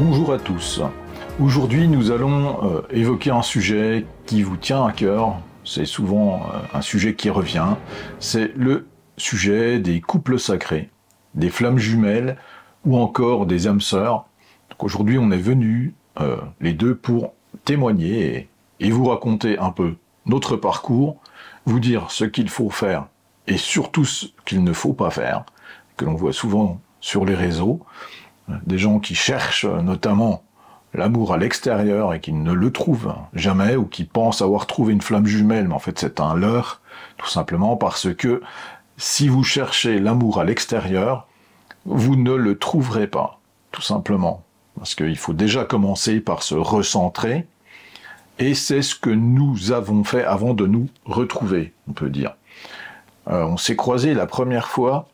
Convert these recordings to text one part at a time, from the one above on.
Bonjour à tous. Aujourd'hui, nous allons évoquer un sujet qui vous tient à cœur. C'est souvent un sujet qui revient. C'est le sujet des couples sacrés, des flammes jumelles ou encore des âmes sœurs. Donc aujourd'hui, on est venus les deux pour témoigner et vous raconter un peu notre parcours, vous dire ce qu'il faut faire et surtout ce qu'il ne faut pas faire, que l'on voit souvent sur les réseaux. Des gens qui cherchent notamment l'amour à l'extérieur et qui ne le trouvent jamais, ou qui pensent avoir trouvé une flamme jumelle, mais en fait c'est un leurre, tout simplement parce que si vous cherchez l'amour à l'extérieur, vous ne le trouverez pas, tout simplement. Parce qu'il faut déjà commencer par se recentrer, et c'est ce que nous avons fait avant de nous retrouver, on peut dire. On s'est croisés la première fois,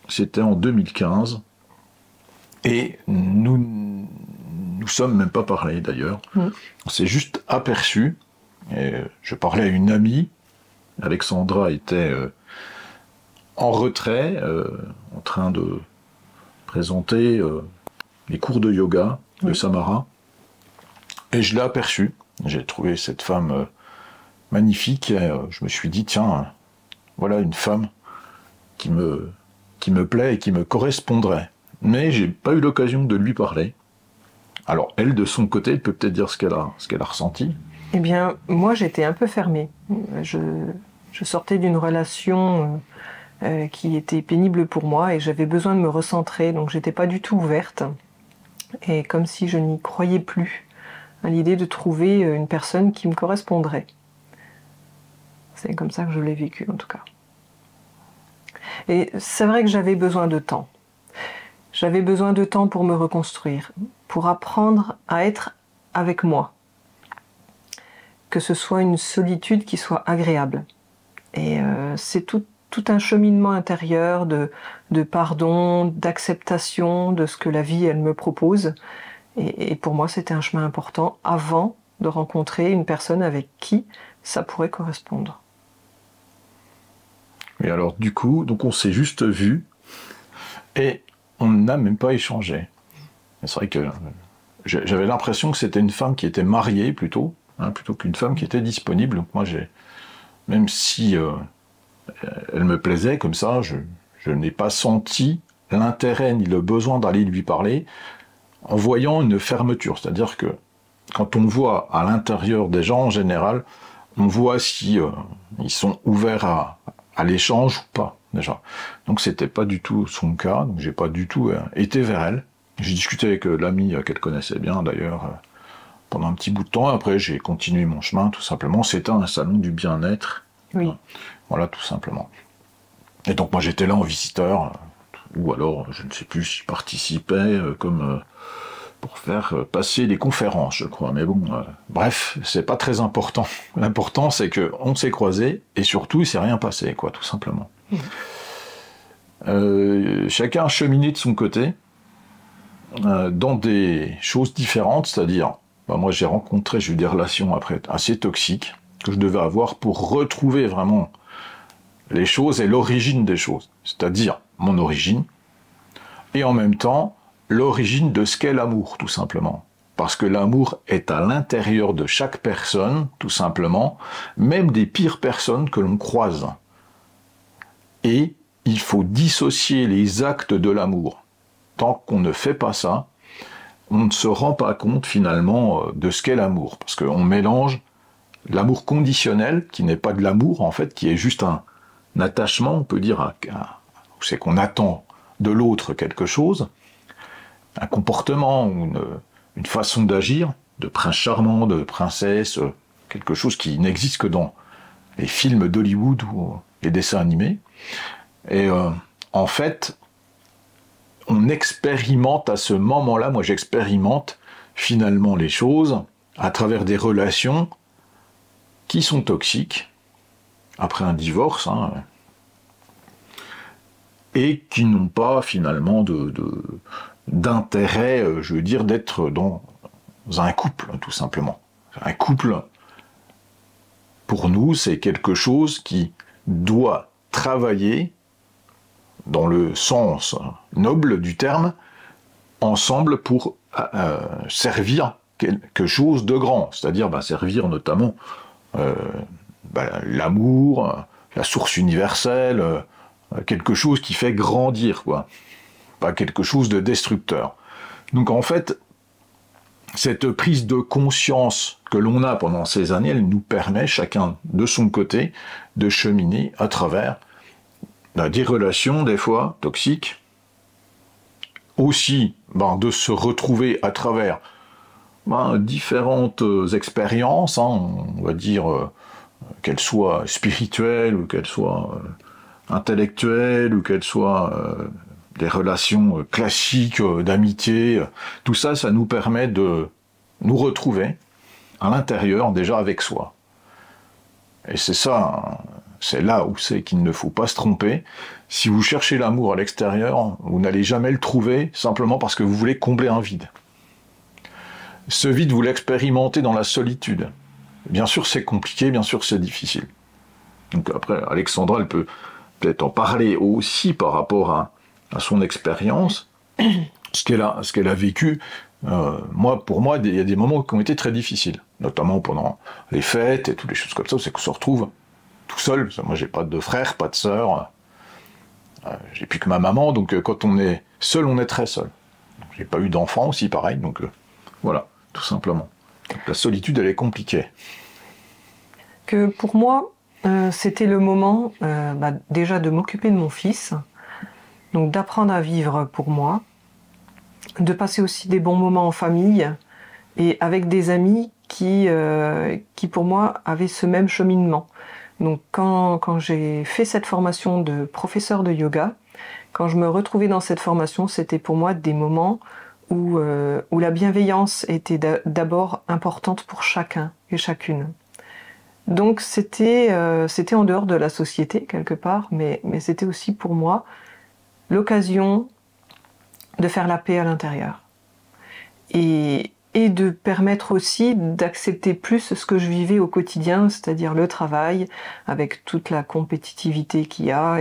c'était en 2015, et nous sommes même pas parlé d'ailleurs. On s'est juste aperçu. Et je parlais à une amie. Alexandra était en retrait, en train de présenter les cours de yoga de Samara. Et je l'ai aperçue. J'ai trouvé cette femme magnifique. Et, je me suis dit, tiens, voilà une femme qui me plaît et qui me correspondrait. Mais j'ai pas eu l'occasion de lui parler. Alors, elle, de son côté, elle peut peut-être dire ce qu'elle a ressenti. Eh bien, moi, j'étais un peu fermée. Je sortais d'une relation qui était pénible pour moi et j'avais besoin de me recentrer, donc j'étais pas du tout ouverte. Et comme si je n'y croyais plus à l'idée de trouver une personne qui me correspondrait. C'est comme ça que je l'ai vécu, en tout cas. Et c'est vrai que j'avais besoin de temps. J'avais besoin de temps pour me reconstruire, pour apprendre à être avec moi. Que ce soit une solitude qui soit agréable. Et c'est tout un cheminement intérieur de pardon, d'acceptation de ce que la vie, elle me propose. Et pour moi, c'était un chemin important avant de rencontrer une personne avec qui ça pourrait correspondre. Et alors, du coup, donc on s'est juste vu et on n'a même pas échangé. C'est vrai que j'avais l'impression que c'était une femme qui était mariée plutôt qu'une femme qui était disponible. Donc moi, même si elle me plaisait comme ça, je n'ai pas senti l'intérêt ni le besoin d'aller lui parler en voyant une fermeture. C'est-à-dire que quand on voit à l'intérieur des gens en général, on voit si ils sont ouverts à l'échange ou pas, déjà. Donc c'était pas du tout son cas, donc j'ai pas du tout été vers elle. J'ai discuté avec l'ami qu'elle connaissait bien d'ailleurs pendant un petit bout de temps, après j'ai continué mon chemin tout simplement, c'était un salon du bien-être. Oui. Voilà, tout simplement. Et donc moi j'étais là en visiteur, ou alors je ne sais plus si je participais comme pour faire passer des conférences, je crois. Mais bon, bref, c'est pas très important. L'important, c'est qu'on s'est croisés, et surtout, il s'est rien passé, quoi, tout simplement. Chacun a cheminé de son côté, dans des choses différentes, c'est-à-dire, moi j'ai eu des relations après assez toxiques, que je devais avoir pour retrouver vraiment les choses et l'origine des choses. C'est-à-dire, mon origine, et en même temps, l'origine de ce qu'est l'amour, tout simplement. Parce que l'amour est à l'intérieur de chaque personne, tout simplement, même des pires personnes que l'on croise. Et il faut dissocier les actes de l'amour. Tant qu'on ne fait pas ça, on ne se rend pas compte finalement de ce qu'est l'amour. Parce qu'on mélange l'amour conditionnel, qui n'est pas de l'amour en fait, qui est juste un attachement, on peut dire, c'est qu'on attend de l'autre quelque chose, un comportement ou une façon d'agir, de prince charmant, de princesse, quelque chose qui n'existe que dans les films d'Hollywood ou les dessins animés. Et en fait, on expérimente à ce moment-là, moi j'expérimente finalement les choses à travers des relations qui sont toxiques, après un divorce, et qui n'ont pas finalement d'intérêt, je veux dire, d'être dans un couple, tout simplement. Un couple, pour nous, c'est quelque chose qui doit travailler, dans le sens noble du terme, ensemble pour servir quelque chose de grand, c'est-à-dire servir notamment l'amour, la source universelle, quelque chose qui fait grandir, quoi. Pas quelque chose de destructeur. Donc en fait, cette prise de conscience que l'on a pendant ces années, elle nous permet, chacun de son côté, de cheminer à travers des relations, des fois, toxiques, aussi de se retrouver à travers différentes expériences, on va dire, qu'elles soient spirituelles, ou qu'elles soient intellectuelles, ou qu'elles soient des relations classiques d'amitié. Tout ça, ça nous permet de nous retrouver à l'intérieur, déjà avec soi. Et c'est ça, c'est là où c'est qu'il ne faut pas se tromper. Si vous cherchez l'amour à l'extérieur, vous n'allez jamais le trouver, simplement parce que vous voulez combler un vide. Ce vide, vous l'expérimentez dans la solitude. Bien sûr, c'est compliqué, bien sûr, c'est difficile. Donc après, Alexandra, elle peut peut-être en parler aussi par rapport à son expérience, ce qu'elle a vécu. Pour moi, il y a des moments qui ont été très difficiles, notamment pendant les fêtes et toutes les choses comme ça, c'est qu'on se retrouve tout seul. Moi, j'ai pas de frère, pas de sœur, j'ai plus que ma maman, donc quand on est seul, on est très seul. J'ai pas eu d'enfant aussi, pareil, donc voilà, tout simplement. Donc, la solitude, elle est compliquée. Que pour moi, c'était le moment déjà de m'occuper de mon fils, donc d'apprendre à vivre pour moi, de passer aussi des bons moments en famille et avec des amis qui pour moi avaient ce même cheminement. Donc quand j'ai fait cette formation de professeur de yoga, quand je me retrouvais dans cette formation, c'était pour moi des moments où la bienveillance était d'abord importante pour chacun et chacune. Donc c'était en dehors de la société quelque part, mais c'était aussi pour moi l'occasion de faire la paix à l'intérieur. Et de permettre aussi d'accepter plus ce que je vivais au quotidien, c'est-à-dire le travail, avec toute la compétitivité qu'il y a,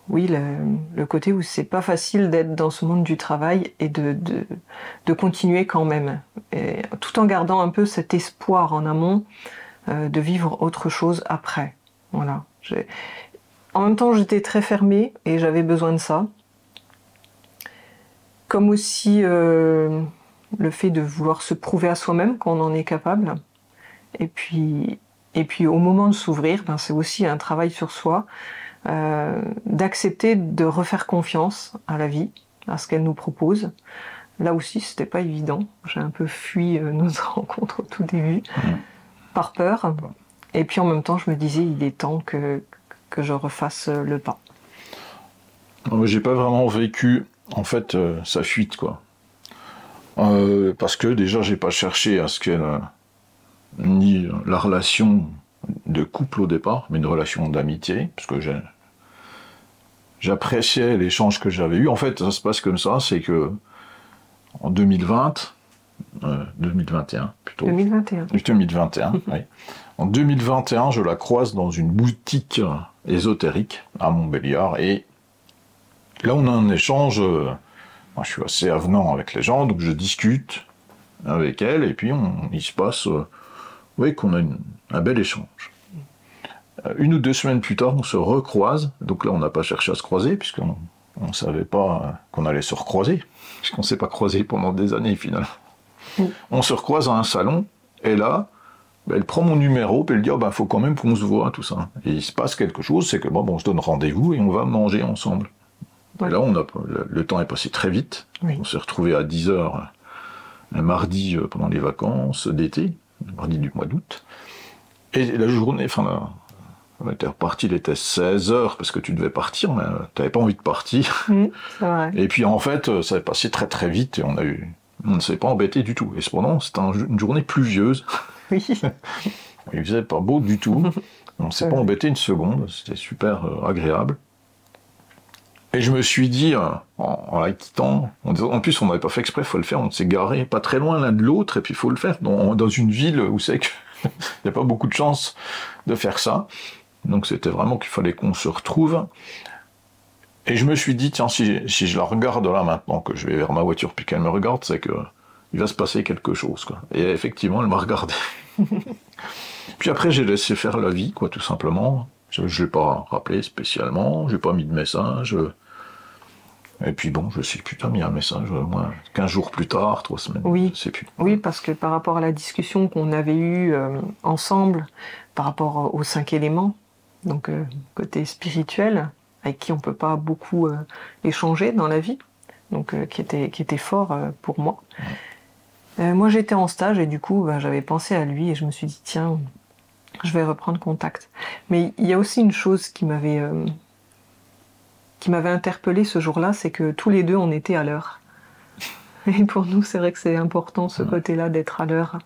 le côté où c'est pas facile d'être dans ce monde du travail et de continuer quand même, et tout en gardant un peu cet espoir en amont de vivre autre chose après. Voilà. En même temps, j'étais très fermée et j'avais besoin de ça. Comme aussi le fait de vouloir se prouver à soi-même qu'on en est capable. Et puis au moment de s'ouvrir, c'est aussi un travail sur soi, d'accepter de refaire confiance à la vie, à ce qu'elle nous propose. Là aussi, c'était pas évident. J'ai un peu fui notre rencontre au tout début, par peur. Et puis en même temps, je me disais, il est temps que je refasse le pas. J'ai pas vraiment vécu, en fait, sa fuite, quoi. Parce que déjà, j'ai pas cherché à ce qu'elle ni la relation de couple au départ, mais une relation d'amitié, parce que j'appréciais l'échange que j'avais eu. En fait, ça se passe comme ça, c'est que en 2021 plutôt. 2021, oui. En 2021, je la croise dans une boutique ésotérique à Montbéliard, et là, on a un échange. Moi, je suis assez avenant avec les gens, donc je discute avec elle, et puis il se passe qu'on a un bel échange. 1 ou 2 semaines plus tard, on se recroise, donc là, on n'a pas cherché à se croiser, puisqu'on ne savait pas qu'on allait se recroiser, puisqu'on ne s'est pas croisé pendant des années, finalement. On se recroise à un salon, et là, elle prend mon numéro, puis elle dit « faut quand même qu'on se voit, tout ça ». Et il se passe quelque chose, c'est que on se donne rendez-vous, et on va manger ensemble. Ouais. Et là, le temps est passé très vite. Oui. On s'est retrouvés à 10h un mardi pendant les vacances d'été, le mardi du mois d'août. Et la journée, on était reparti, il était 16h, parce que tu devais partir, mais tu n'avais pas envie de partir. C'est vrai. Et puis en fait, ça est passé très très vite, et on ne s'est pas embêté du tout. Et cependant, c'était une journée pluvieuse. Oui. Il faisait pas beau du tout. On ne s'est pas embêté une seconde, c'était super agréable. Et je me suis dit, en la quittant, en plus on n'avait pas fait exprès, il faut le faire, on s'est garé pas très loin l'un de l'autre, et puis il faut le faire dans une ville où c'est qu'il n'y a pas beaucoup de chance de faire ça. Donc c'était vraiment qu'il fallait qu'on se retrouve. Et je me suis dit, tiens, si je la regarde là maintenant, que je vais vers ma voiture, puis qu'elle me regarde, c'est que il va se passer quelque chose, quoi. Et effectivement, elle m'a regardé. Puis après, j'ai laissé faire la vie, quoi, tout simplement. Je ne l'ai pas rappelé spécialement, j'ai pas mis de message. Et puis bon, je sais plus, t'as mis un message, moi, 15 jours plus tard, 3 semaines, oui. je sais plus. Oui, parce que par rapport à la discussion qu'on avait eue ensemble, par rapport aux 5 éléments, donc côté spirituel, avec qui on peut pas beaucoup échanger dans la vie, donc qui était fort pour moi. Moi, j'étais en stage et du coup, j'avais pensé à lui et je me suis dit, tiens, je vais reprendre contact. Mais il y a aussi une chose qui m'avait interpellée ce jour-là, c'est que tous les deux, on était à l'heure. Et pour nous, c'est vrai que c'est important, ce côté-là, d'être à l'heure.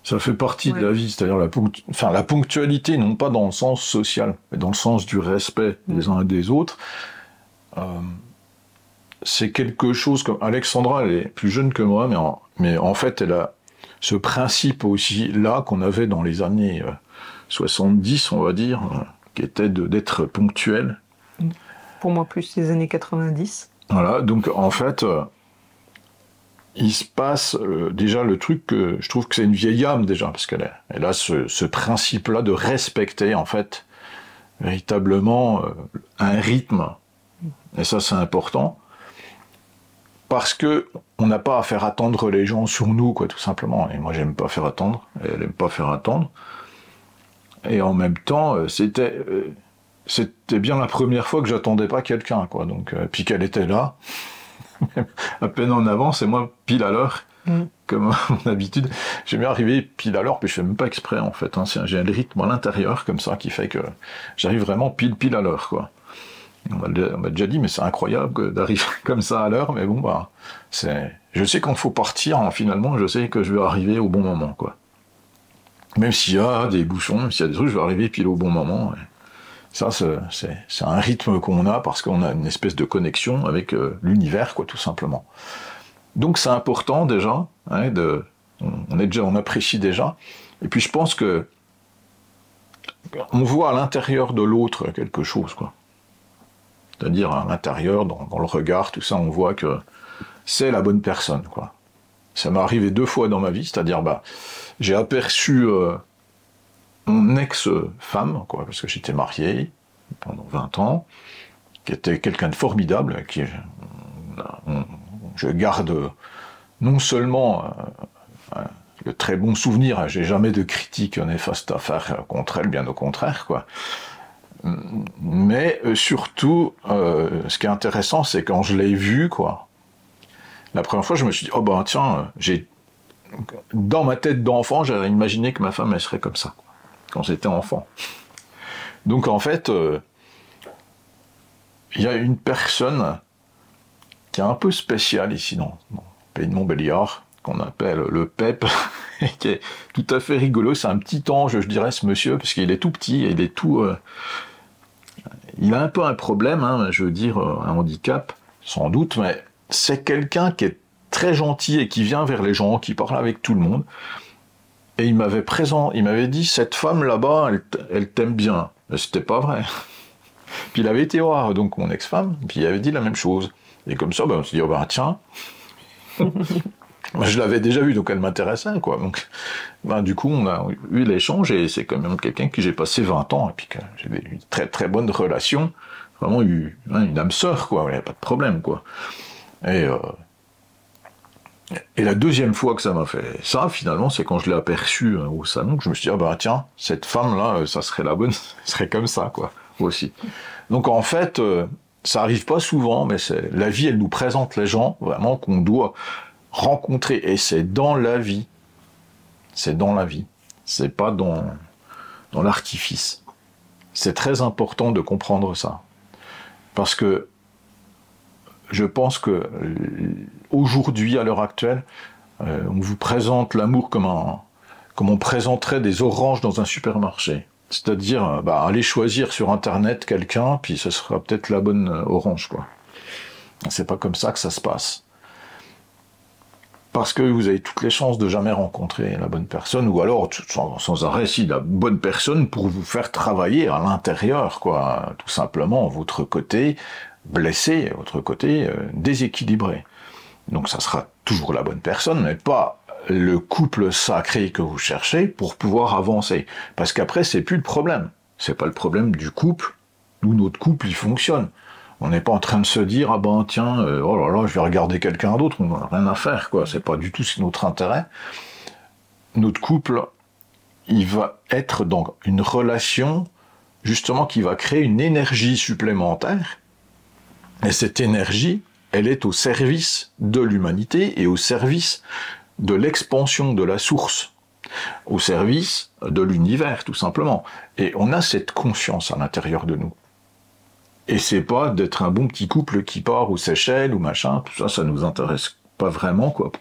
Ça fait partie de la vie, c'est-à-dire la ponctualité, non pas dans le sens social, mais dans le sens du respect des uns et des autres. C'est quelque chose comme... Alexandra, elle est plus jeune que moi, mais en fait, elle a ce principe aussi là qu'on avait dans les années 70, on va dire, qui était d'être ponctuel. Pour moi, plus les années 90. Voilà, donc en fait, il se passe déjà le truc que je trouve que c'est une vieille âme déjà, parce qu'elle a ce principe-là de respecter en fait véritablement un rythme, et ça c'est important. Parce que on n'a pas à faire attendre les gens sur nous, quoi, tout simplement. Et moi, j'aime pas faire attendre, et elle aime pas faire attendre. Et en même temps, c'était bien la première fois que j'attendais pas quelqu'un, quoi. Donc, puis qu'elle était là, à peine en avance, et moi, pile à l'heure, comme à mon habitude. J'aime bien arriver pile à l'heure, puis je fais même pas exprès, en fait. Hein. J'ai un rythme à l'intérieur, comme ça, qui fait que j'arrive vraiment pile à l'heure, quoi. On m'a déjà dit, mais c'est incroyable d'arriver comme ça à l'heure, mais bon, je sais quand il faut partir, finalement, je sais que je vais arriver au bon moment, quoi. Même s'il y a des bouchons, même s'il y a des trucs, je vais arriver pile au bon moment. Et ça, c'est un rythme qu'on a parce qu'on a une espèce de connexion avec l'univers, quoi, tout simplement. Donc c'est important déjà, hein, on apprécie déjà. Et puis je pense que on voit à l'intérieur de l'autre quelque chose, quoi. C'est-à-dire à l'intérieur, dans le regard, tout ça, on voit que c'est la bonne personne, quoi. Ça m'est arrivé 2 fois dans ma vie, c'est-à-dire, j'ai aperçu mon ex-femme, quoi, parce que j'étais marié pendant 20 ans, qui était quelqu'un de formidable, je garde non seulement le très bon souvenir, j'ai jamais de critique néfaste à faire contre elle, bien au contraire, quoi. Mais surtout, ce qui est intéressant, c'est quand je l'ai vue, quoi. La première fois, je me suis dit, oh tiens, dans ma tête d'enfant, j'avais imaginé que ma femme, elle serait comme ça, quoi, quand j'étais enfant. Donc en fait, il y a une personne qui est un peu spéciale ici, dans le pays de Montbéliard, qu'on appelle le PEP, et qui est tout à fait rigolo. C'est un petit ange, je dirais, ce monsieur, parce qu'il est tout petit, et il est tout... il a un peu un problème, hein, je veux dire, un handicap, sans doute, mais c'est quelqu'un qui est très gentil et qui vient vers les gens, qui parle avec tout le monde. Et il m'avait dit, cette femme là-bas, elle t'aime bien. Mais c'était pas vrai. Puis il avait été voir donc mon ex-femme, puis il avait dit la même chose. Et comme ça, on s'est dit, tiens. Je l'avais déjà vu, donc elle m'intéressait, quoi. Donc, du coup, on a eu l'échange, et c'est quand même quelqu'un que j'ai passé 20 ans, et puis que j'avais eu une très très bonne relation, vraiment une âme sœur, quoi, il n'y a pas de problème, quoi. Et la deuxième fois que ça m'a fait ça, finalement, c'est quand je l'ai aperçue au salon, que je me suis dit, tiens, cette femme-là, ça serait la bonne, ça serait comme ça, quoi, aussi. Donc en fait, ça arrive pas souvent, mais la vie, elle nous présente les gens, vraiment, qu'on doit rencontrer, et c'est dans la vie. C'est dans la vie. C'est pas dans l'artifice. C'est très important de comprendre ça. Parce que je pense que aujourd'hui, à l'heure actuelle, on vous présente l'amour comme on présenterait des oranges dans un supermarché. C'est-à-dire, aller choisir sur Internet quelqu'un, puis ce sera peut-être la bonne orange, quoi. C'est pas comme ça que ça se passe. parce que vous avez toutes les chances de jamais rencontrer la bonne personne, ou alors sans arrêt si la bonne personne pour vous faire travailler à l'intérieur, quoi, tout simplement, votre côté blessé, votre côté déséquilibré. Donc ça sera toujours la bonne personne, mais pas le couple sacré que vous cherchez pour pouvoir avancer. Parce qu'après, c'est plus le problème. C'est pas le problème du couple, où notre couple, il fonctionne. On n'est pas en train de se dire, ah ben tiens, oh là là, je vais regarder quelqu'un d'autre, on n'a rien à faire, quoi. C'est pas du tout notre intérêt. Notre couple, il va être dans une relation, justement, qui va créer une énergie supplémentaire. Et cette énergie, elle est au service de l'humanité et au service de l'expansion de la source, au service de l'univers, tout simplement. Et on a cette conscience à l'intérieur de nous. Et c'est pas d'être un bon petit couple qui part aux Seychelles ou machin, tout ça, ça nous intéresse pas vraiment, quoi.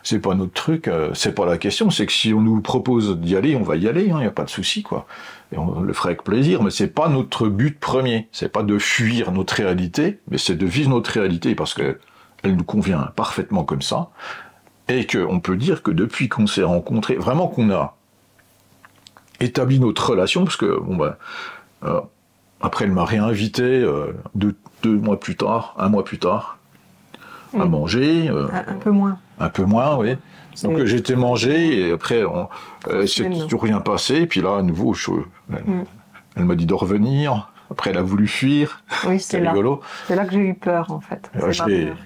C'est pas notre truc, c'est pas la question, c'est que si on nous propose d'y aller, on va y aller, hein, y a pas de souci, quoi. Et on le ferait avec plaisir, mais c'est pas notre but premier, c'est pas de fuir notre réalité, mais c'est de vivre notre réalité parce que elle nous convient parfaitement comme ça, et qu'on peut dire que depuis qu'on s'est rencontrés, vraiment qu'on a établi notre relation, parce que, bon ben, après, elle m'a réinvité 2 mois plus tard, 1 mois plus tard, à manger. Un peu moins. Un peu moins, oui. Donc j'étais mangé et après, c'est toujours rien passé. Et puis là, à nouveau, elle m'a dit de revenir. Après, elle a voulu fuir. Oui, c'est rigolo. C'est là que j'ai eu peur, en fait.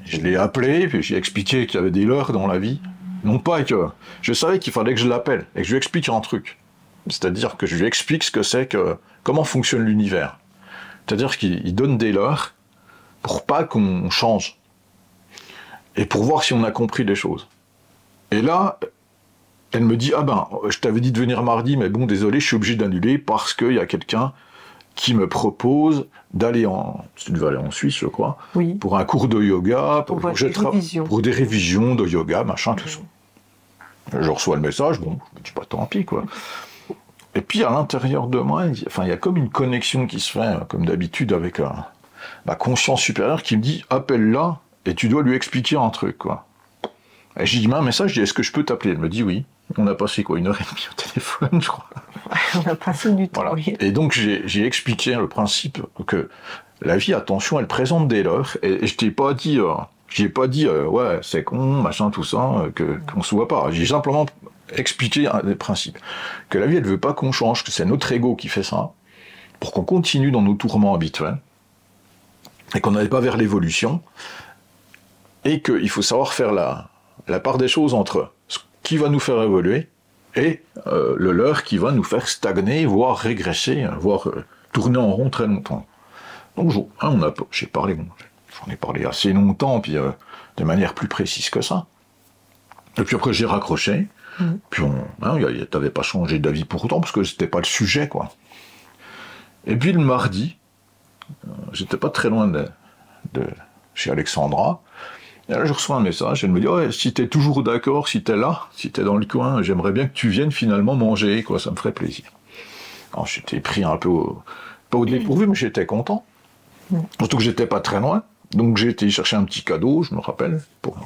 Je l'ai appelé, puis j'ai expliqué qu'il y avait des leurres dans la vie. Non pas que... Je savais qu'il fallait que je l'appelle et que je lui explique un truc. C'est-à-dire que je lui explique ce que c'est que... Comment fonctionne l'univers. C'est-à-dire qu'il donne des leurres pour pas qu'on change. Et pour voir si on a compris les choses. Et là, elle me dit, ah ben, je t'avais dit de venir mardi, mais bon, désolé, je suis obligé d'annuler parce qu'il y a quelqu'un qui me propose d'aller tu devais aller en Suisse, je crois, oui, pour un cours de yoga, pour des révisions de yoga, machin, tout ça. Je reçois le message, bon, je me dis pas tant pis, quoi. Et puis à l'intérieur de moi, il y a comme une connexion qui se fait, comme d'habitude, avec ma conscience supérieure qui me dit, appelle-la et tu dois lui expliquer un truc, quoi. Et j'ai dit, un message, je dis, est-ce que je peux t'appeler? Elle me dit oui. On a passé quoi, 1h30 au téléphone, je crois. On a passé du temps, voilà. Oui. Et donc j'ai expliqué le principe que la vie, attention, elle présente des leurres. Et je t'ai pas dit, ouais, c'est con, machin, tout ça, qu'on se voit pas. J'ai simplement expliqué des principes. Que la vie, elle veut pas qu'on change, que c'est notre ego qui fait ça, pour qu'on continue dans nos tourments habituels, et qu'on n'aille pas vers l'évolution, et qu'il faut savoir faire la part des choses entre ce qui va nous faire évoluer et le leurre qui va nous faire stagner, voire régresser, voire tourner en rond très longtemps. Donc j'en ai parlé assez longtemps, puis de manière plus précise que ça. Et puis après j'ai raccroché, puis t'avais pas changé d'avis pour autant, parce que c'était pas le sujet, quoi. Et puis le mardi, j'étais pas très loin de chez Alexandra, et là je reçois un message, elle me dit, ouais, si t'es toujours d'accord, si t'es là, si t'es dans le coin, j'aimerais bien que tu viennes finalement manger, quoi, ça me ferait plaisir. Alors j'étais pris un peu pas au dépourvu, mais j'étais content. Surtout que j'étais pas très loin, donc j'ai été chercher un petit cadeau, je me rappelle, pour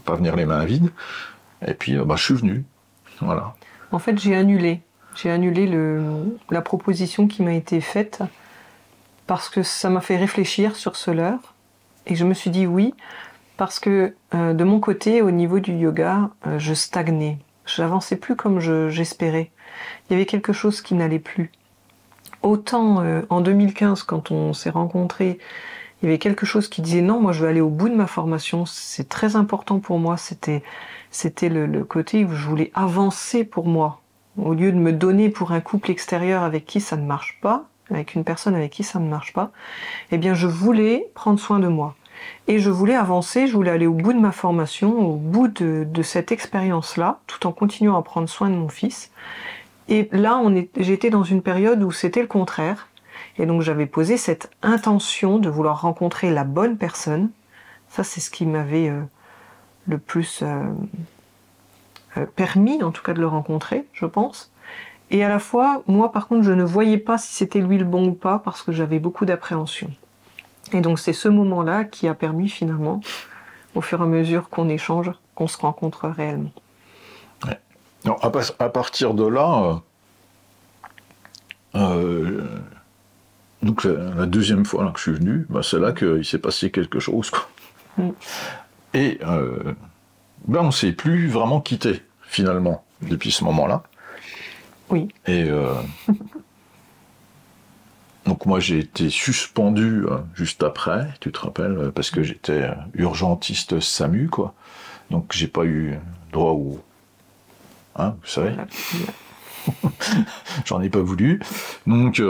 pas venir les mains vides, et puis je suis venu, voilà. En fait, j'ai annulé la proposition qui m'a été faite, parce que ça m'a fait réfléchir sur ce leurre, et je me suis dit oui, parce que de mon côté, au niveau du yoga, je stagnais. J'avançais plus comme j'espérais. Il y avait quelque chose qui n'allait plus. Autant en 2015, quand on s'est rencontrés, il y avait quelque chose qui disait non, moi je veux aller au bout de ma formation, c'est très important pour moi, c'était le côté où je voulais avancer pour moi. Au lieu de me donner pour un couple extérieur avec qui ça ne marche pas, avec une personne avec qui ça ne marche pas, eh bien je voulais prendre soin de moi. Et je voulais avancer, je voulais aller au bout de ma formation, au bout de cette expérience-là, tout en continuant à prendre soin de mon fils. Et là, j'étais dans une période où c'était le contraire. Et donc j'avais posé cette intention de vouloir rencontrer la bonne personne. Ça, c'est ce qui m'avait le plus permis, en tout cas, de le rencontrer, je pense. Et à la fois, moi, par contre, je ne voyais pas si c'était lui le bon ou pas, parce que j'avais beaucoup d'appréhension. Et donc c'est ce moment-là qui a permis finalement au fur et à mesure qu'on échange, qu'on se rencontre réellement. Ouais. Non, à partir de là, donc la deuxième fois là, que je suis venu, bah, c'est là qu'il s'est passé quelque chose, quoi. Et ben, on ne s'est plus vraiment quitté, finalement, depuis ce moment-là. Oui. Et donc moi j'ai été suspendu juste après, tu te rappelles, parce que j'étais urgentiste SAMU, quoi. Donc j'ai pas eu droit au... Hein, vous savez. J'en ai pas voulu. Donc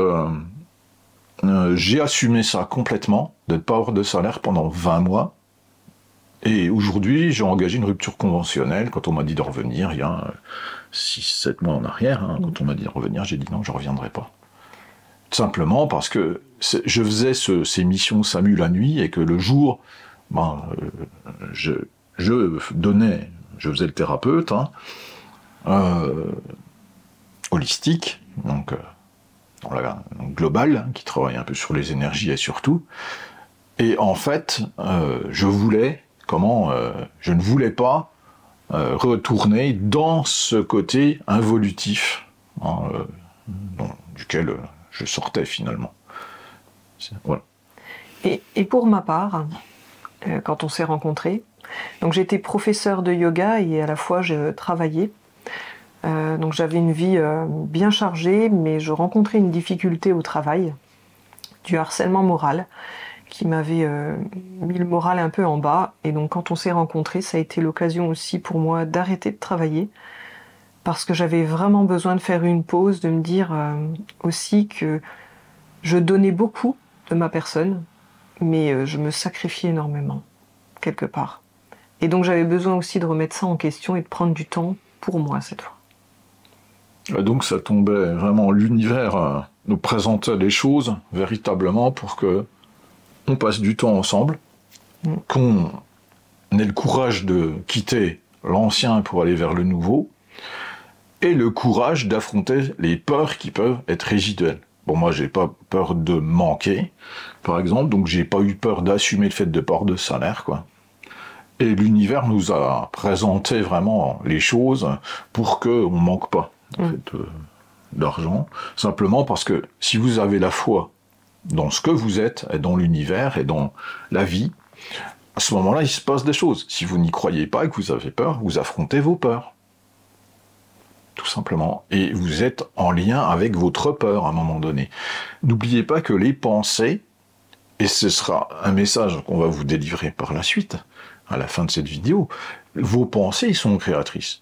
j'ai assumé ça complètement, de ne pas avoir de salaire pendant 20 mois. Et aujourd'hui, j'ai engagé une rupture conventionnelle quand on m'a dit de revenir, il y a 6-7 mois en arrière. Hein, quand on m'a dit de revenir, j'ai dit non, je ne reviendrai pas. Tout simplement parce que je faisais ces missions SAMU la nuit et que le jour, ben, je faisais le thérapeute, hein, holistique, donc global, hein, qui travaille un peu sur les énergies et sur tout. Et en fait, je ne voulais pas retourner dans ce côté involutif, hein, duquel je sortais finalement. Voilà. Et pour ma part, quand on s'est rencontrés, donc j'étais professeur de yoga et à la fois je travaillais. Donc j'avais une vie bien chargée, mais je rencontrais une difficulté au travail, du harcèlement moral, qui m'avait mis le moral un peu en bas. Et donc quand on s'est rencontrés, ça a été l'occasion aussi pour moi d'arrêter de travailler, parce que j'avais vraiment besoin de faire une pause, de me dire aussi que je donnais beaucoup de ma personne, mais je me sacrifiais énormément, quelque part. Et donc j'avais besoin aussi de remettre ça en question et de prendre du temps pour moi cette fois. Donc ça tombait vraiment, l'univers nous présentait les choses véritablement pour que on passe du temps ensemble, qu'on ait le courage de quitter l'ancien pour aller vers le nouveau, et le courage d'affronter les peurs qui peuvent être résiduelles. Bon, moi, j'ai pas peur de manquer, par exemple, donc j'ai pas eu peur d'assumer le fait de pas avoir de salaire, quoi. Et l'univers nous a présenté vraiment les choses pour qu'on manque pas, en fait, d'argent, simplement parce que si vous avez la foi dans ce que vous êtes, et dans l'univers, et dans la vie, à ce moment-là, il se passe des choses. Si vous n'y croyez pas et que vous avez peur, vous affrontez vos peurs. Tout simplement. Et vous êtes en lien avec votre peur à un moment donné. N'oubliez pas que les pensées, et ce sera un message qu'on va vous délivrer par la suite, à la fin de cette vidéo, vos pensées sont créatrices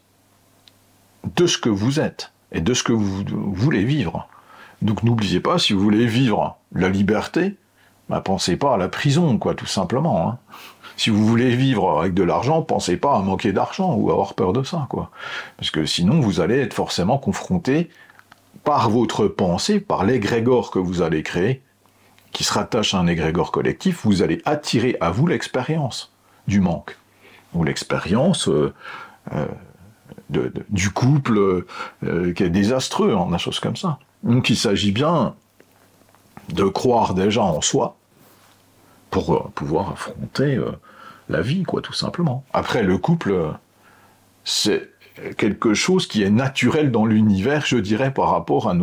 de ce que vous êtes et de ce que vous voulez vivre. Donc n'oubliez pas, si vous voulez vivre la liberté, bah, pensez pas à la prison, quoi, tout simplement. Hein. Si vous voulez vivre avec de l'argent, pensez pas à manquer d'argent ou avoir peur de ça, quoi. Parce que sinon, vous allez être forcément confronté par votre pensée, par l'égrégore que vous allez créer, qui se rattache à un égrégore collectif, vous allez attirer à vous l'expérience du manque, ou l'expérience du couple qui est désastreux, hein, des choses comme ça. Donc il s'agit bien de croire déjà en soi pour pouvoir affronter la vie, quoi, tout simplement. Après, le couple, c'est quelque chose qui est naturel dans l'univers, je dirais, par rapport à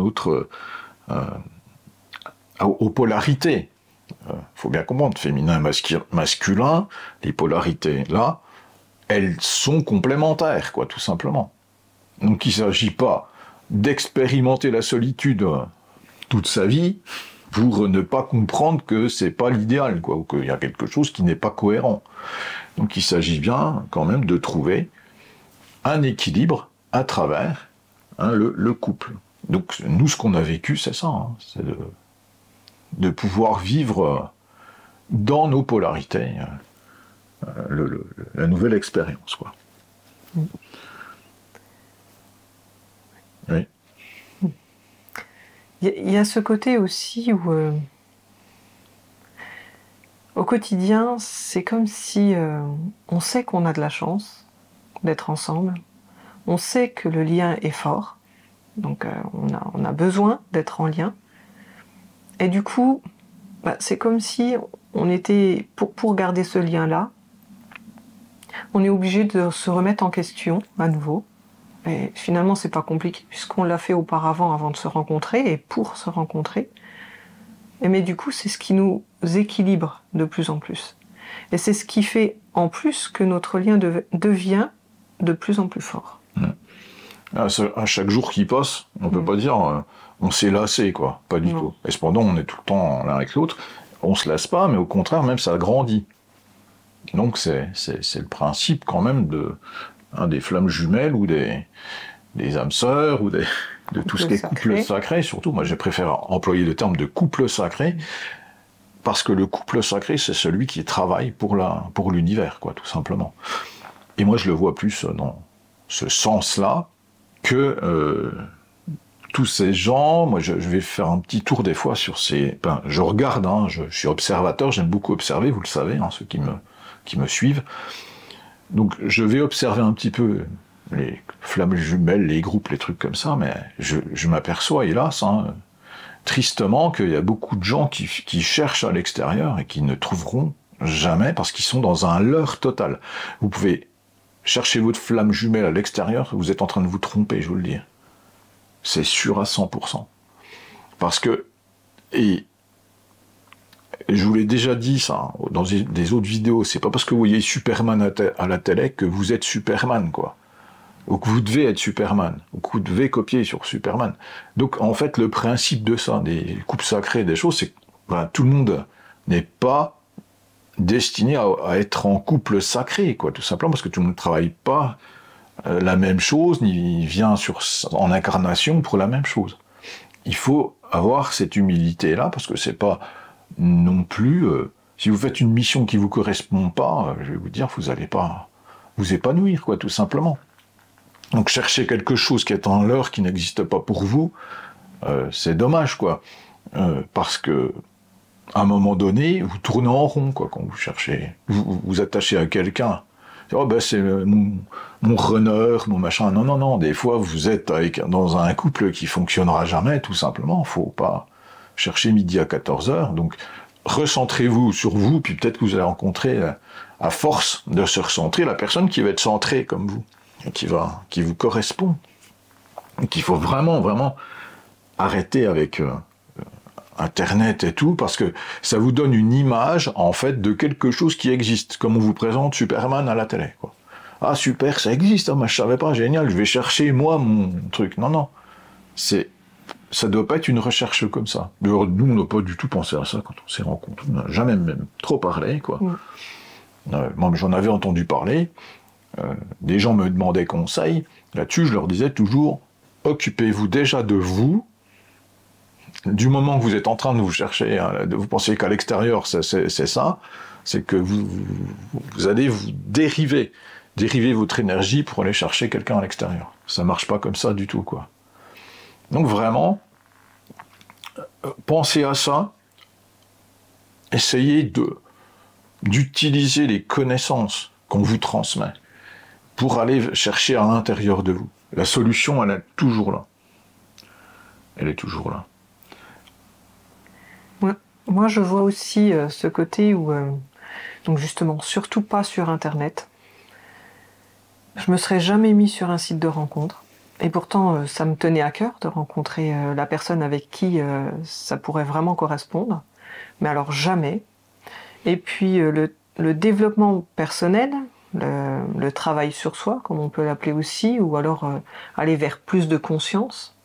aux polarités. Faut bien comprendre, féminin, masculin, les polarités, là, elles sont complémentaires, quoi, tout simplement. Donc il ne s'agit pas d'expérimenter la solitude toute sa vie pour ne pas comprendre que c'est pas l'idéal, quoi, ou qu'il y a quelque chose qui n'est pas cohérent. Donc il s'agit bien quand même de trouver un équilibre à travers le couple. Donc nous, ce qu'on a vécu, c'est ça, hein, c'est de pouvoir vivre dans nos polarités la nouvelle expérience, quoi. Oui. Il y a ce côté aussi où, au quotidien, c'est comme si on sait qu'on a de la chance d'être ensemble, on sait que le lien est fort, donc on a besoin d'être en lien, et du coup, bah, c'est comme si on était, pour garder ce lien-là, On est obligé de se remettre en question à nouveau. Et finalement, c'est pas compliqué puisqu'on l'a fait auparavant avant de se rencontrer et pour se rencontrer. Mais du coup, c'est ce qui nous équilibre de plus en plus. Et c'est ce qui fait en plus que notre lien devient de plus en plus fort. À chaque jour qui passe, on peut pas dire on s'est lassé, quoi. Pas du tout. Et cependant, on est tout le temps l'un avec l'autre. On se lasse pas, mais au contraire, même ça grandit. Donc c'est le principe quand même des flammes jumelles ou des âmes sœurs ou de tout ce qui est couple sacré. Surtout, moi, j'ai préféré employer le terme de couple sacré parce que le couple sacré, c'est celui qui travaille pour l'univers, quoi, tout simplement. Et moi, je le vois plus dans ce sens-là que tous ces gens. Moi, je vais faire un petit tour des fois sur ces... Ben, je regarde, je suis observateur, j'aime beaucoup observer, vous le savez, ceux qui me suivent. Donc, je vais observer un petit peu les flammes jumelles, les groupes, les trucs comme ça, mais je m'aperçois, hélas, tristement, qu'il y a beaucoup de gens qui cherchent à l'extérieur et qui ne trouveront jamais parce qu'ils sont dans un leurre total. Vous pouvez chercher votre flamme jumelle à l'extérieur, vous êtes en train de vous tromper, je vous le dis. C'est sûr à 100%. Parce que, et je vous l'ai déjà dit ça, dans des autres vidéos, c'est pas parce que vous voyez Superman à la télé que vous êtes Superman, quoi. Ou que vous devez être Superman, ou que vous devez copier sur Superman. Donc, en fait, le principe de ça, des couples sacrés, des choses, c'est que tout le monde n'est pas destiné à être en couple sacré, quoi, tout simplement, parce que tout le monde ne travaille pas la même chose, ni vient en incarnation pour la même chose. Il faut avoir cette humilité-là, parce que c'est pas non plus... si vous faites une mission qui vous correspond pas, je vais vous dire, vous n'allez pas vous épanouir, quoi, tout simplement. Donc chercher quelque chose qui est en leurre, qui n'existe pas pour vous, c'est dommage, quoi. Parce que à un moment donné, vous tournez en rond, quoi, quand vous cherchez. Vous attachez à quelqu'un. Oh, ben c'est mon runner, mon machin. Non, non, non. Des fois, vous êtes dans un couple qui fonctionnera jamais, tout simplement. Faut pas chercher midi à 14h. Donc, recentrez-vous sur vous, puis peut-être que vous allez rencontrer, à force de se recentrer, la personne qui va être centrée comme vous, qui vous correspond. Donc, il faut vraiment, vraiment arrêter avec Internet et tout, parce que ça vous donne une image, en fait, de quelque chose qui existe, comme on vous présente Superman à la télé, quoi. Ah, super, ça existe, moi je savais pas, génial, je vais chercher, moi, mon truc. Non, non, ça doit pas être une recherche comme ça. D'ailleurs, nous, on n'a pas du tout pensé à ça quand on s'est rencontrés, on n'a jamais même trop parlé, quoi. Moi, j'en avais entendu parler, des gens me demandaient conseil, là-dessus, je leur disais toujours, occupez-vous déjà de vous. Du moment que vous êtes en train de vous chercher, vous pensez qu'à l'extérieur c'est ça, c'est que vous allez vous dériver votre énergie pour aller chercher quelqu'un à l'extérieur. Ça marche pas comme ça du tout, quoi. Donc vraiment, pensez à ça, essayez d'utiliser les connaissances qu'on vous transmet pour aller chercher à l'intérieur de vous. La solution, elle est toujours là. Elle est toujours là. Moi, je vois aussi ce côté où, donc justement, surtout pas sur Internet. Je me serais jamais mis sur un site de rencontre. Et pourtant, ça me tenait à cœur de rencontrer la personne avec qui ça pourrait vraiment correspondre. Mais alors jamais. Et puis, le développement personnel, le travail sur soi, comme on peut l'appeler aussi, ou alors aller vers plus de conscience,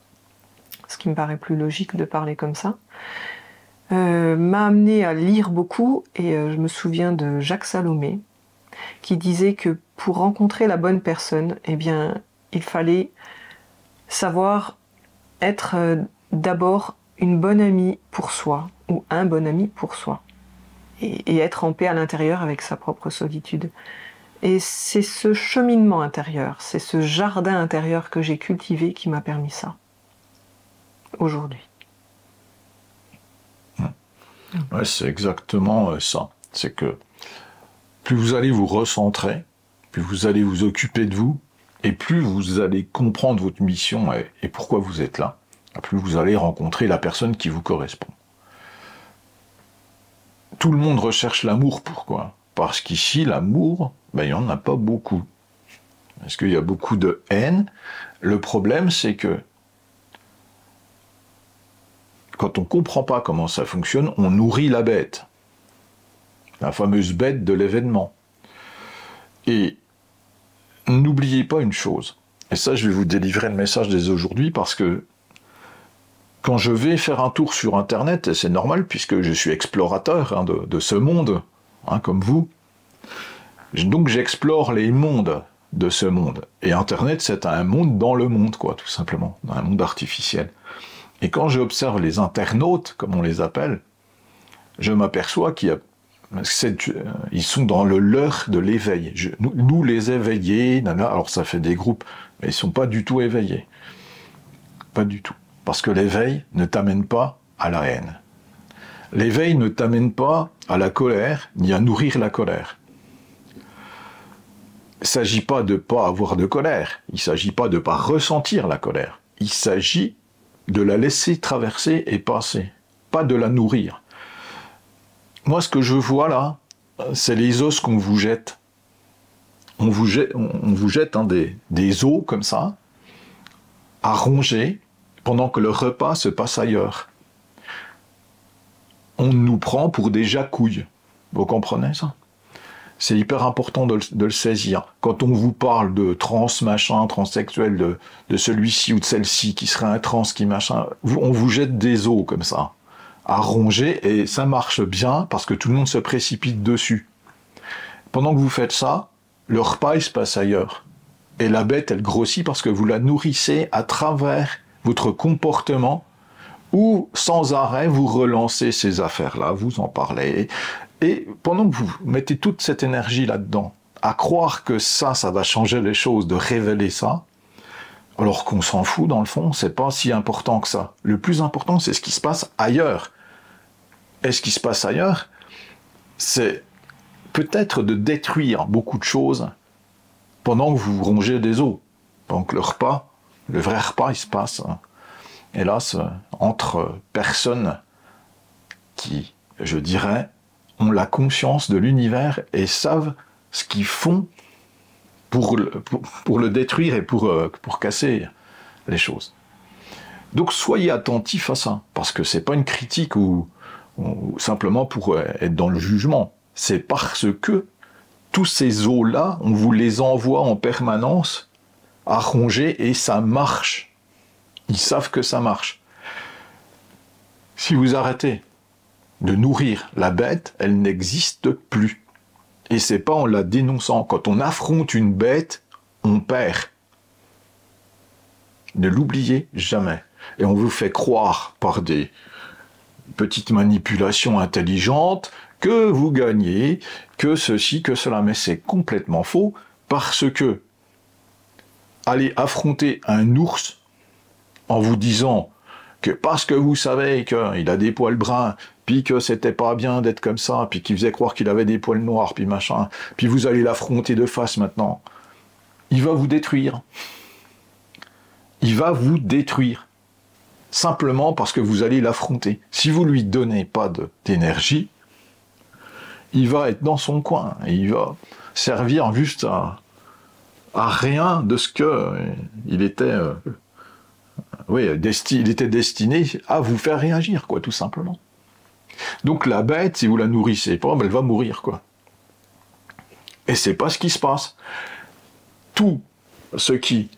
ce qui me paraît plus logique de parler comme ça, m'a amené à lire beaucoup, et je me souviens de Jacques Salomé qui disait que pour rencontrer la bonne personne, eh bien, il fallait savoir être d'abord une bonne amie pour soi, ou un bon ami pour soi, et être en paix à l'intérieur avec sa propre solitude. Et c'est ce cheminement intérieur, c'est ce jardin intérieur que j'ai cultivé qui m'a permis ça, aujourd'hui. Ouais, c'est exactement ça. C'est que plus vous allez vous recentrer, plus vous allez vous occuper de vous, et plus vous allez comprendre votre mission et pourquoi vous êtes là, plus vous allez rencontrer la personne qui vous correspond. Tout le monde recherche l'amour, pourquoi? Parce qu'ici, l'amour, ben, il n'y en a pas beaucoup. Parce qu'il y a beaucoup de haine. Le problème, c'est que quand on ne comprend pas comment ça fonctionne, on nourrit la bête. La fameuse bête de l'événement. Et n'oubliez pas une chose. Et ça, je vais vous délivrer le message dès aujourd'hui parce que quand je vais faire un tour sur Internet, et c'est normal puisque je suis explorateur hein, de ce monde, hein, comme vous, donc j'explore les mondes de ce monde. Et Internet, c'est un monde dans le monde, quoi, tout simplement, dans un monde artificiel. Et quand j'observe les internautes, comme on les appelle, je m'aperçois ils sont dans le leurre de l'éveil. Nous, les éveillés, alors ça fait des groupes, mais ils ne sont pas du tout éveillés. Pas du tout. Parce que l'éveil ne t'amène pas à la haine. L'éveil ne t'amène pas à la colère, ni à nourrir la colère. Il ne s'agit pas de ne pas avoir de colère. Il ne s'agit pas de ne pas ressentir la colère. Il s'agit de la laisser traverser et passer. Pas de la nourrir. Moi, ce que je vois là, c'est les os qu'on vous jette. On vous jette hein, des os comme ça, à ronger, pendant que le repas se passe ailleurs. On nous prend pour des jacouilles. Vous comprenez ça? C'est hyper important de le saisir. Quand on vous parle de trans machin, transsexuel, de celui-ci ou de celle-ci qui serait un trans qui machin, on vous jette des os comme ça, à ronger, et ça marche bien parce que tout le monde se précipite dessus. Pendant que vous faites ça, le repas il se passe ailleurs. Et la bête, elle grossit parce que vous la nourrissez à travers votre comportement ou sans arrêt vous relancez ces affaires-là, vous en parlez. Et pendant que vous mettez toute cette énergie là-dedans, à croire que ça va changer les choses, de révéler ça, alors qu'on s'en fout dans le fond, c'est pas si important que ça. Le plus important, c'est ce qui se passe ailleurs. Et ce qui se passe ailleurs, c'est peut-être de détruire beaucoup de choses pendant que vous rongez des os. Pendant que le repas, le vrai repas, il se passe, hélas, entre personnes qui, je dirais, ont la conscience de l'univers et savent ce qu'ils font pour le détruire et pour casser les choses. Donc soyez attentifs à ça, parce que c'est pas une critique ou simplement pour être dans le jugement. C'est parce que tous ces os-là, on vous les envoie en permanence à ronger et ça marche. Ils savent que ça marche. Si vous arrêtez de nourrir la bête, elle n'existe plus. Et c'est pas en la dénonçant. Quand on affronte une bête, on perd. Ne l'oubliez jamais. Et on vous fait croire par des petites manipulations intelligentes que vous gagnez, que ceci, que cela. Mais c'est complètement faux parce que aller affronter un ours en vous disant que parce que vous savez qu'il a des poils bruns, puis que c'était pas bien d'être comme ça, puis qu'il faisait croire qu'il avait des poils noirs, puis machin, puis vous allez l'affronter de face maintenant, il va vous détruire. Il va vous détruire. Simplement parce que vous allez l'affronter. Si vous lui donnez pas d'énergie, il va être dans son coin. Et il va servir juste à rien de ce que il était... il était destiné à vous faire réagir, quoi, tout simplement. Donc la bête, si vous la nourrissez pas, elle va mourir, quoi. Et c'est pas ce qui se passe. Tout ce qui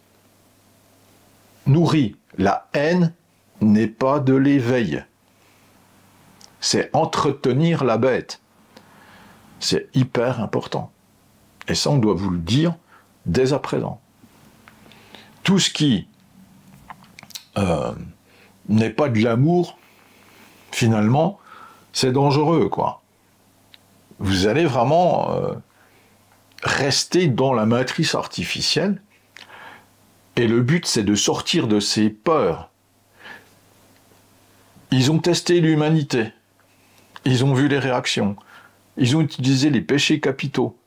nourrit la haine n'est pas de l'éveil. C'est entretenir la bête. C'est hyper important. Et ça, on doit vous le dire dès à présent. Tout ce qui n'est pas de l'amour, finalement, c'est dangereux, quoi. Vous allez vraiment rester dans la matrice artificielle, et le but, c'est de sortir de ces peurs. Ils ont testé l'humanité, ils ont vu les réactions, ils ont utilisé les péchés capitaux,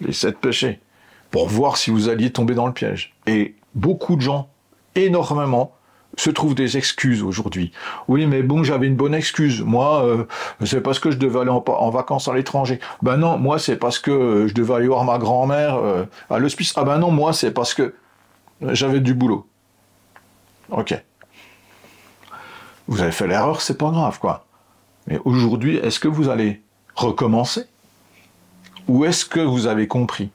les 7 péchés, pour voir si vous alliez tomber dans le piège. Et beaucoup de gens, énormément, se trouvent des excuses aujourd'hui. Oui, mais bon, j'avais une bonne excuse. Moi, c'est parce que je devais aller en vacances à l'étranger. Ben non, moi, c'est parce que je devais aller voir ma grand-mère à l'hospice. Ah ben non, moi, c'est parce que j'avais du boulot. Ok. Vous avez fait l'erreur, c'est pas grave, quoi. Mais aujourd'hui, est-ce que vous allez recommencer? Ou est-ce que vous avez compris?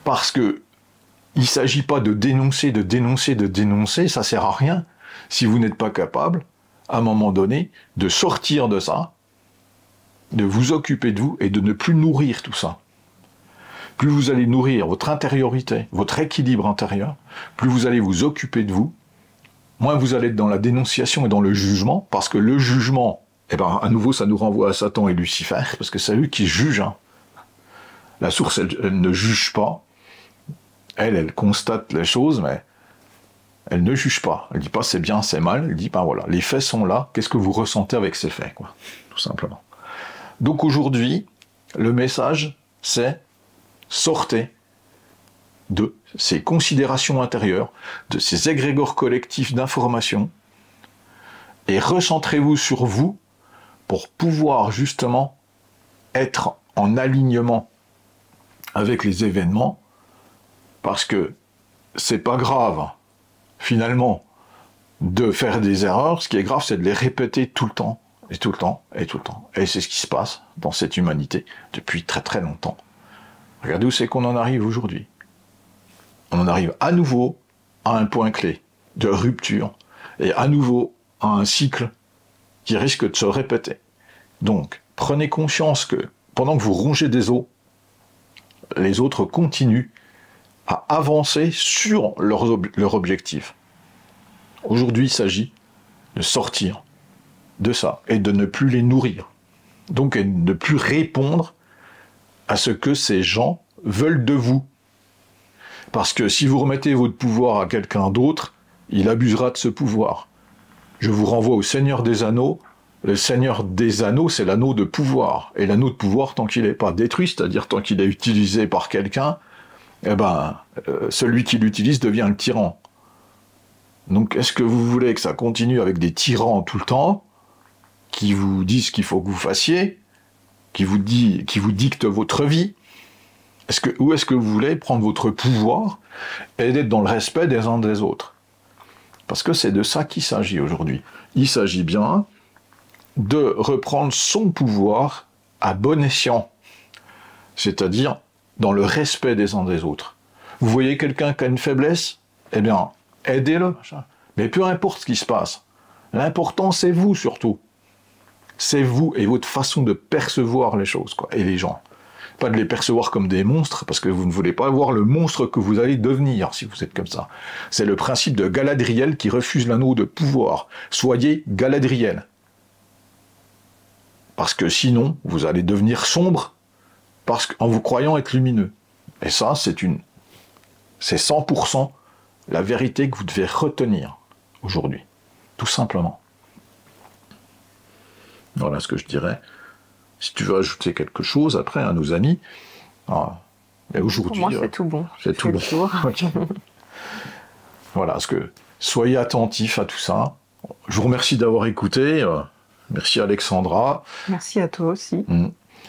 Parce que il ne s'agit pas de dénoncer, ça sert à rien si vous n'êtes pas capable, à un moment donné, de sortir de ça, de vous occuper de vous et de ne plus nourrir tout ça. Plus vous allez nourrir votre intériorité, votre équilibre intérieur, plus vous allez vous occuper de vous, moins vous allez être dans la dénonciation et dans le jugement, parce que le jugement, eh ben, à nouveau, ça nous renvoie à Satan et Lucifer, parce que c'est eux qui jugent. Hein. La source, elle ne juge pas. Elle constate les choses, mais elle ne juge pas. Elle ne dit pas c'est bien, c'est mal. Elle dit, ben voilà, les faits sont là. Qu'est-ce que vous ressentez avec ces faits, quoi, tout simplement. Donc aujourd'hui, le message, c'est sortez de ces considérations intérieures, de ces égrégores collectifs d'informations, et recentrez-vous sur vous pour pouvoir justement être en alignement avec les événements, parce que c'est pas grave, finalement, de faire des erreurs. Ce qui est grave, c'est de les répéter tout le temps, et tout le temps, et tout le temps. Et c'est ce qui se passe dans cette humanité depuis très très longtemps. Regardez où c'est qu'on en arrive aujourd'hui. On en arrive à nouveau à un point clé de rupture, et à nouveau à un cycle qui risque de se répéter. Donc, prenez conscience que pendant que vous rongez des os, les autres continuent à avancer sur leur objectif. Aujourd'hui, il s'agit de sortir de ça et de ne plus les nourrir. Donc, et de ne plus répondre à ce que ces gens veulent de vous. Parce que si vous remettez votre pouvoir à quelqu'un d'autre, il abusera de ce pouvoir. Je vous renvoie au Seigneur des Anneaux. Le Seigneur des Anneaux, c'est l'anneau de pouvoir. Et l'anneau de pouvoir, tant qu'il n'est pas détruit, c'est-à-dire tant qu'il est utilisé par quelqu'un, eh ben, celui qui l'utilise devient le tyran. Donc, est-ce que vous voulez que ça continue avec des tyrans tout le temps, qui vous disent ce qu'il faut que vous fassiez, qui vous dictent votre vie? Ou est-ce que vous voulez prendre votre pouvoir et d'être dans le respect des uns des autres? Parce que c'est de ça qu'il s'agit aujourd'hui. Il s'agit bien de reprendre son pouvoir à bon escient, c'est-à-dire dans le respect des uns des autres. Vous voyez quelqu'un qui a une faiblesse, eh bien, aidez-le. Mais peu importe ce qui se passe, l'important c'est vous surtout. C'est vous et votre façon de percevoir les choses, quoi, et les gens. Pas de les percevoir comme des monstres, parce que vous ne voulez pas voir le monstre que vous allez devenir si vous êtes comme ça. C'est le principe de Galadriel qui refuse l'anneau de pouvoir. Soyez Galadriel. Parce que sinon, vous allez devenir sombre en vous croyant être lumineux. Et ça, c'est 100% la vérité que vous devez retenir aujourd'hui. Tout simplement. Voilà ce que je dirais. Si tu veux ajouter quelque chose après à nos amis, mais aujourd'hui, pour moi, c'est tout bon. C'est tout bon. Okay. Voilà, soyez attentifs à tout ça. Je vous remercie d'avoir écouté. Merci Alexandra. Merci à toi aussi.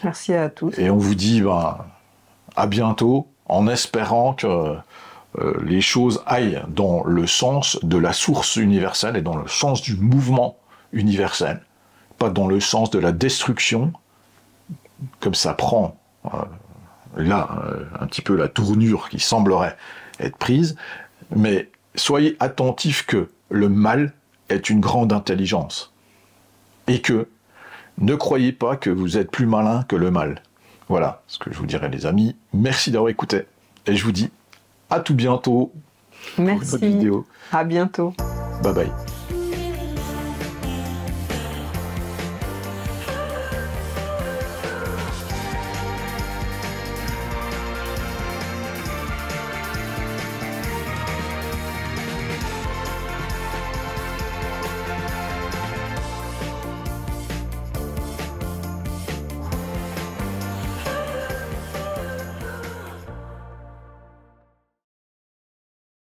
Merci à tous. Et on vous dit à bientôt, en espérant que les choses aillent dans le sens de la source universelle et dans le sens du mouvement universel, pas dans le sens de la destruction, comme ça prend un petit peu la tournure qui semblerait être prise, mais soyez attentifs que le mal est une grande intelligence. Et que ne croyez pas que vous êtes plus malin que le mal. Voilà ce que je vous dirais, les amis. Merci d'avoir écouté. Et je vous dis à tout bientôt. Merci. Pour une autre vidéo. À bientôt. Bye bye.